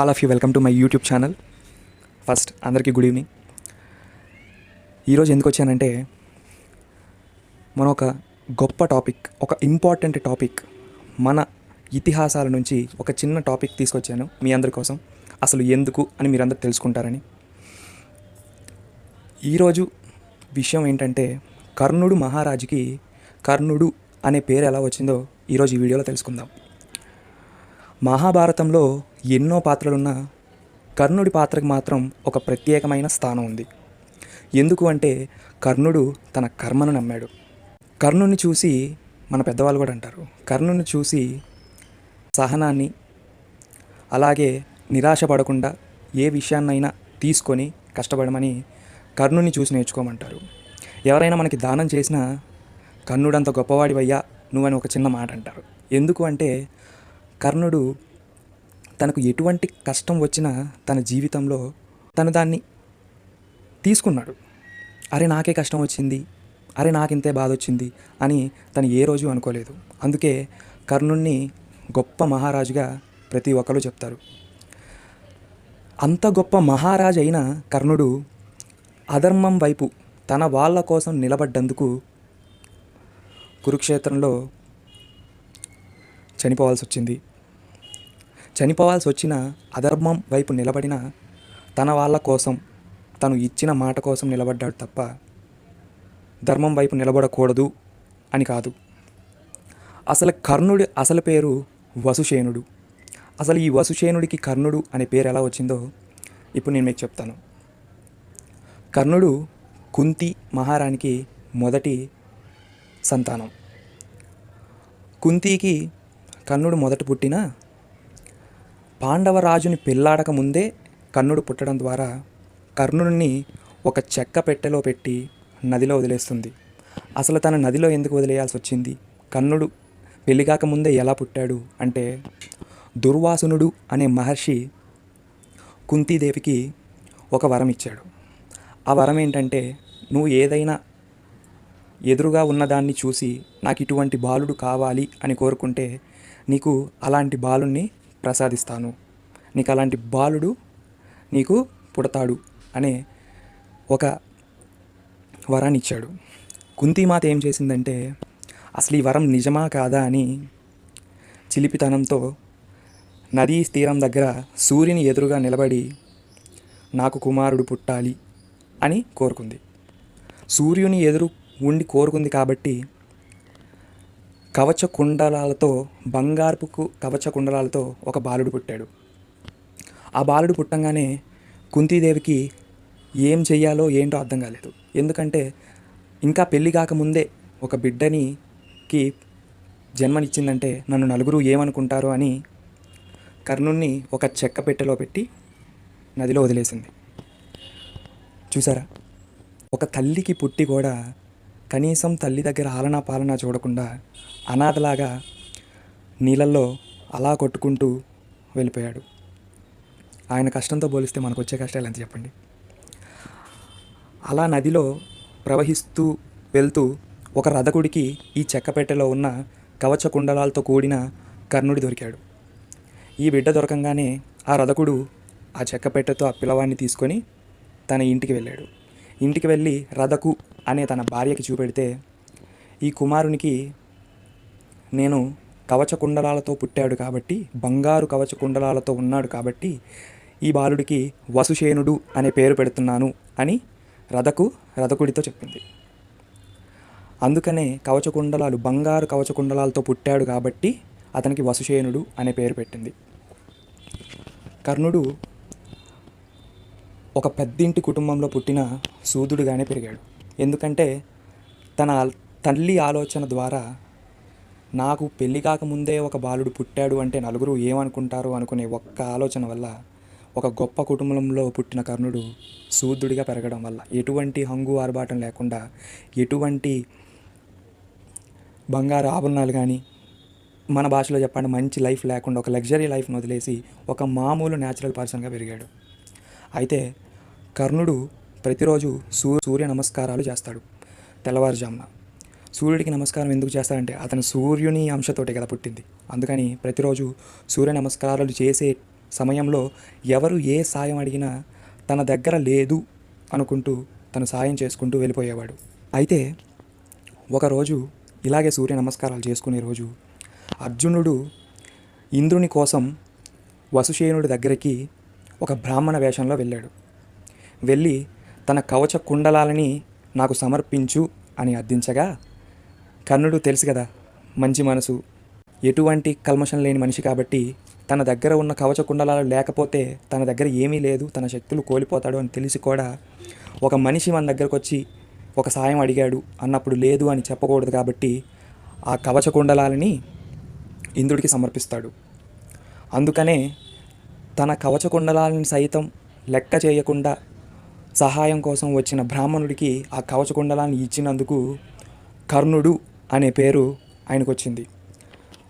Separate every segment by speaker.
Speaker 1: All of you welcome to my YouTube channel. First అందరికీ good evening. ఈరోజు ఎందుకు వచ్చానంటే మనం ఒక గొప్ప టాపిక్, ఒక ఇంపార్టెంట్ టాపిక్, మన ఇతిహాసాల నుంచి ఒక చిన్న టాపిక్ తీసుకొచ్చాను మీ అందరి కోసం. అసలు ఎందుకు అని మీరందరూ తెలుసుకుంటారని. ఈరోజు విషయం ఏంటంటే కర్ణుడు మహారాజుకి కర్ణుడు అనే పేరు ఎలా వచ్చిందో ఈరోజు ఈ వీడియోలో తెలుసుకుందాం. మహాభారతంలో ఎన్నో పాత్రలున్న కర్ణుడి పాత్రకు మాత్రం ఒక ప్రత్యేకమైన స్థానం ఉంది. ఎందుకు అంటే కర్ణుడు తన కర్మను నమ్మాడు. కర్ణుని చూసి మన పెద్దవాళ్ళు కూడా అంటారు, కర్ణుని చూసి సహనాన్ని, అలాగే నిరాశ పడకుండా ఏ విషయాన్నైనా తీసుకొని కష్టపడమని కర్ణుని చూసి నేర్చుకోమంటారు. ఎవరైనా మనకి దానం చేసినా కర్ణుడంత గొప్పవాడివయ్యా నువ్వని ఒక చిన్న మాట అంటారు. ఎందుకు అంటే కర్ణుడు తనకు ఎటువంటి కష్టం వచ్చినా తన జీవితంలో తను దాన్ని తీసుకున్నాడు. అరే నాకే కష్టం వచ్చింది, అరే నాకింతే బాధ వచ్చింది అని తను ఏ రోజు అనుకోలేదు. అందుకే కర్ణుణ్ణి గొప్ప మహారాజుగా ప్రతి ఒక్కరు చెప్తారు. అంత గొప్ప మహారాజు అయిన కర్ణుడు అధర్మం వైపు తన వాళ్ళ కోసం నిలబడ్డందుకు కురుక్షేత్రంలో చనిపోవాల్సి వచ్చిన అధర్మం వైపు నిలబడిన తన వాళ్ళ కోసం, తను ఇచ్చిన మాట కోసం నిలబడ్డాడు తప్ప ధర్మం వైపు నిలబడకూడదు అని కాదు. అసలు కర్ణుడి అసలు పేరు వసుసేనుడు. అసలు ఈ వసుసేనుడికి కర్ణుడు అనే పేరు ఎలా వచ్చిందో ఇప్పుడు నేను మీకు చెప్తాను. కర్ణుడు కుంతి మహారాణికి మొదటి సంతానం. కుంతికి కర్ణుడు మొదట పుట్టిన పాండవరాజుని పెళ్ళాడక ముందే కర్ణుడు పుట్టడం ద్వారా కర్ణుడిని ఒక చెక్క పెట్టెలో పెట్టి నదిలో వదిలేస్తుంది. అసలు తన నదిలో ఎందుకు వదిలేయాల్సి వచ్చింది? కర్ణుడు పెళ్ళిగాక ముందే ఎలా పుట్టాడు అంటే దుర్వాసునుడు అనే మహర్షి కుంతీదేవికి ఒక వరం ఇచ్చాడు. ఆ వరం ఏంటంటే, నువ్వు ఏదైనా ఎదురుగా ఉన్నదాన్ని చూసి నాకు ఇటువంటి బాలుడు కావాలి అని కోరుకుంటే నీకు అలాంటి బాలుణ్ణి ప్రసాదిస్తాను, నీకు అలాంటి బాలుడు నీకు పుడతాడు అనే ఒక వరాన్ని ఇచ్చాడు. కుంతీమాత ఏం చేసిందంటే అసలు ఈ వరం నిజమా కాదా అని చిలిపితనంతో నదీ తీరం దగ్గర సూర్యుని ఎదురుగా నిలబడి నాకు కుమారుడు పుట్టాలి అని కోరుకుంది. సూర్యుని ఎదురు ఉండి కోరుకుంది కాబట్టి బంగారపు కవచ కుండలాలతో ఒక బాలుడు పుట్టాడు. ఆ బాలుడు పుట్టంగానే కుంతీదేవికి ఏం చెయ్యాలో ఏంటో అర్థం కాలేదు. ఎందుకంటే ఇంకా పెళ్ళి కాకముందే ఒక బిడ్డకి జన్మనిచ్చిందంటే నన్ను నలుగురు ఏమనుకుంటారో అని కర్ణుణ్ణి ఒక చెక్క పెట్టెలో పెట్టి నదిలో వదిలేసింది. చూసారా, ఒక తల్లికి పుట్టి కూడా కనీసం తల్లి దగ్గర ఆలనా పాలనా చూడకుండా అనాథలాగా నీళ్ళల్లో అలా కొట్టుకుంటూ వెళ్ళిపోయాడు. ఆయన కష్టంతో పోలిస్తే మనకు వచ్చే కష్టాలు ఎంత చెప్పండి. అలా నదిలో ప్రవహిస్తూ వెళ్తూ ఒక రథకుడికి ఈ చెక్కపెట్టెలో ఉన్న కవచ కుండలాలతో కూడిన కర్ణుడి దొరికాడు. ఈ బిడ్డ దొరకంగానే ఆ రథకుడు ఆ చెక్కపెట్టెతో ఆ పిల్లవాడిని తీసుకొని తన ఇంటికి వెళ్ళాడు. ఇంటికి వెళ్ళి రథకు అనే తన భార్యకి చూపెడితే, ఈ కుమారునికి నేను కవచ కుండలాలతో పుట్టాడు కాబట్టి, బంగారు కవచ కుండలాలతో ఉన్నాడు కాబట్టి ఈ బాలుడికి వసుసేనుడు అనే పేరు పెడుతున్నాను అని రథకుడితో చెప్పింది. అందుకనే బంగారు కవచ కుండలాలతో పుట్టాడు కాబట్టి అతనికి వసుసేనుడు అనే పేరు పెట్టింది. కర్ణుడు ఒక పెద్దింటి కుటుంబంలో పుట్టిన సూదుడుగానే పెరిగాడు. ఎందుకంటే తన తల్లి ఆలోచన ద్వారా నాకు పెళ్ళి కాకముందే ఒక బాలుడు పుట్టాడు అంటే నలుగురు ఏమనుకుంటారో అనుకునే ఒక్క ఆలోచన వల్ల ఒక గొప్ప కుటుంబంలో పుట్టిన కర్ణుడు సూదుడిగా పెరగడం వల్ల ఎటువంటి హంగు ఆర్భాటం లేకుండా, ఎటువంటి బంగారు ఆభరణాలు కానీ, మన భాషలో చెప్పండి మంచి లైఫ్ లేకుండా ఒక లగ్జరీ లైఫ్ను వదిలేసి ఒక మామూలు న్యాచురల్ పర్సన్గా పెరిగాడు. అయితే కర్ణుడు ప్రతిరోజు సూర్య నమస్కారాలు చేస్తాడు. తెల్లవారుజామున సూర్యుడికి నమస్కారం ఎందుకు చేస్తాడంటే అతను సూర్యుని అంశతోటే కదా పుట్టింది. అందుకని ప్రతిరోజు సూర్య నమస్కారాలు చేసే సమయంలో ఎవరు ఏ సాయం అడిగినా తన దగ్గర లేదు అనుకుంటూ తను సాయం చేసుకుంటూ వెళ్ళిపోయేవాడు. అయితే ఒకరోజు ఇలాగే సూర్య నమస్కారాలు చేసుకునే రోజు అర్జునుడు ఇంద్రుని కోసం వసుశేనుడి దగ్గరికి ఒక బ్రాహ్మణ వేషంలో వెళ్ళాడు. వెళ్ళి తన కవచ కుండలాలని నాకు సమర్పించు అని అర్థించగా కర్ణుడు తెలుసు కదా, మంచి మనసు, ఎటువంటి కల్మషం లేని మనిషి కాబట్టి తన దగ్గర ఉన్న కవచ కుండలాలు లేకపోతే తన దగ్గర ఏమీ లేదు, తన శక్తులు కోల్పోతాడు అని తెలిసి కూడా ఒక మనిషి మన దగ్గరకు వచ్చి ఒక సాయం అడిగాడు అన్నప్పుడు లేదు అని చెప్పకూడదు కాబట్టి ఆ కవచ కుండలాలని ఇంద్రుడికి సమర్పిస్తాడు. అందుకనే తన కవచ కుండలాలను సైతం లెక్క చేయకుండా సహాయం కోసం వచ్చిన బ్రాహ్మణుడికి ఆ కవచ కుండలాన్ని ఇచ్చినందుకు కర్ణుడు అనే పేరు ఆయనకు వచ్చింది.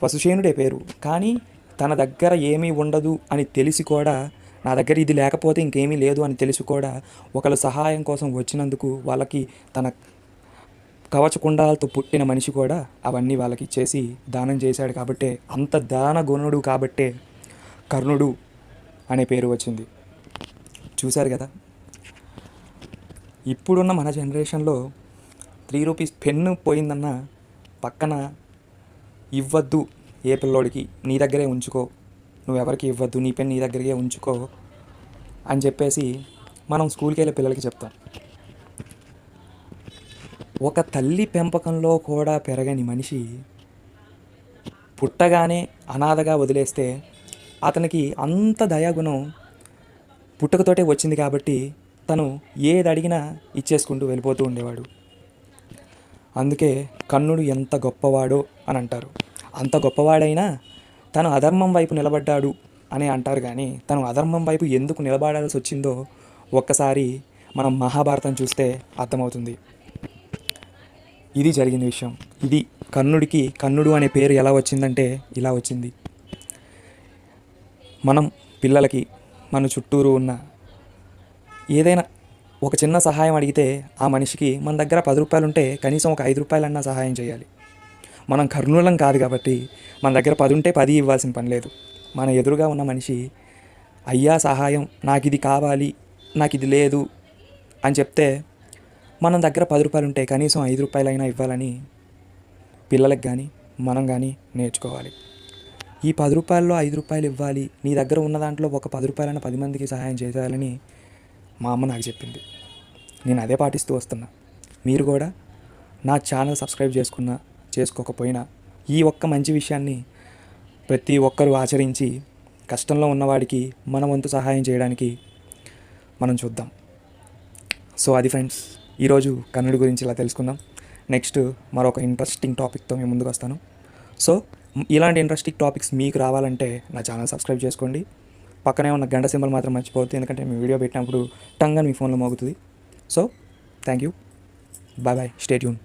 Speaker 1: వసుశేనుడే పేరు, కానీ తన దగ్గర ఏమీ ఉండదు అని తెలిసి కూడా, నా దగ్గర ఇది లేకపోతే ఇంకేమీ లేదు అని తెలిసి కూడా ఒకళ్ళు సహాయం కోసం వచ్చినందుకు వాళ్ళకి తన కవచ కుండాలతో పుట్టిన మనిషి కూడా అవన్నీ వాళ్ళకి ఇచ్చేసి దానం చేశాడు. కాబట్టే అంత దాన గుణుడు కాబట్టే కర్ణుడు అనే పేరు వచ్చింది. చూశారు కదా, ఇప్పుడున్న మన జనరేషన్లో 3 రూపీస్ పెన్ను పోయిందన్న పక్కన ఇవ్వద్దు ఏ పిల్లోడికి, నీ దగ్గరే ఉంచుకో, నువ్వెవరికి ఇవ్వద్దు, నీ పెన్ నీ దగ్గరే ఉంచుకో అని చెప్పేసి మనం స్కూల్కి వెళ్ళే పిల్లలకి చెప్తాం. ఒక తల్లి పెంపకంలో కూడా పెరగని మనిషి పుట్టగానే అనాథగా వదిలేస్తే అతనికి అంత దయాగుణం పుట్టుకతోటే వచ్చింది కాబట్టి తను ఏది అడిగినా ఇచ్చేసుకుంటూ వెళ్ళిపోతూ ఉండేవాడు. అందుకే కర్ణుడు ఎంత గొప్పవాడో అని అంటారు. అంత గొప్పవాడైనా తను అధర్మం వైపు నిలబడ్డాడు అని అంటారు, కానీ తను అధర్మం వైపు ఎందుకు నిలబడాల్సి వచ్చిందో ఒక్కసారి మనం మహాభారతం చూస్తే అర్థమవుతుంది. ఇది జరిగిన విషయం. ఇది కర్ణుడికి కర్ణుడు అనే పేరు ఎలా వచ్చిందంటే ఇలా వచ్చింది. మనం పిల్లలకి మన చుట్టూరు ఉన్న ఏదైనా ఒక చిన్న సహాయం అడిగితే ఆ మనిషికి మన దగ్గర 10 రూపాయలు ఉంటే కనీసం ఒక 5 రూపాయలన్నా సహాయం చేయాలి. మనం కర్ణులం కాదు కాబట్టి మన దగ్గర 10 ఉంటే 10 ఇవ్వాల్సిన పని లేదు. మన ఎదురుగా ఉన్న మనిషి అయ్యా సహాయం, నాకు ఇది కావాలి, నాకు ఇది లేదు అని చెప్తే మన దగ్గర 10 రూపాయలు ఉంటే కనీసం 5 రూపాయలైనా ఇవ్వాలని పిల్లలకు కానీ మనం కానీ నేర్చుకోవాలి. ఈ 10 రూపాయల్లో 5 రూపాయలు ఇవ్వాలి, నీ దగ్గర ఉన్న దాంట్లో ఒక 10 రూపాయలైనా 10 మందికి సహాయం చేయాలని మా అమ్మ నాకు చెప్పింది. నేను అదే పాటిస్తూ వస్తున్నా. మీరు కూడా నా ఛానల్ సబ్స్క్రైబ్ చేసుకోకపోయినా ఈ ఒక్క మంచి విషయాన్ని ప్రతి ఒక్కరూ ఆచరించి కష్టంలో ఉన్నవాడికి మన వంతు సహాయం చేయడానికి మనం చూద్దాం. సో అది ఫ్రెండ్స్, ఈరోజు కర్ణుడి గురించి ఇలా తెలుసుకుందాం. నెక్స్ట్ మరొక ఇంట్రెస్టింగ్ టాపిక్తో మేము ముందుకు వస్తాను. సో ఇలాంటి ఇంట్రెస్టింగ్ టాపిక్స్ మీకు రావాలంటే నా ఛానల్ సబ్స్క్రైబ్ చేసుకోండి. పక్కనే ఉన్న గంట సింబల్ మాత్రం మర్చిపోవద్దు, ఎందుకంటే మీ వీడియో పెట్టినప్పుడు టంగ్ అని మీ ఫోన్లో మోగుతుంది. So thank you, bye bye, stay tune.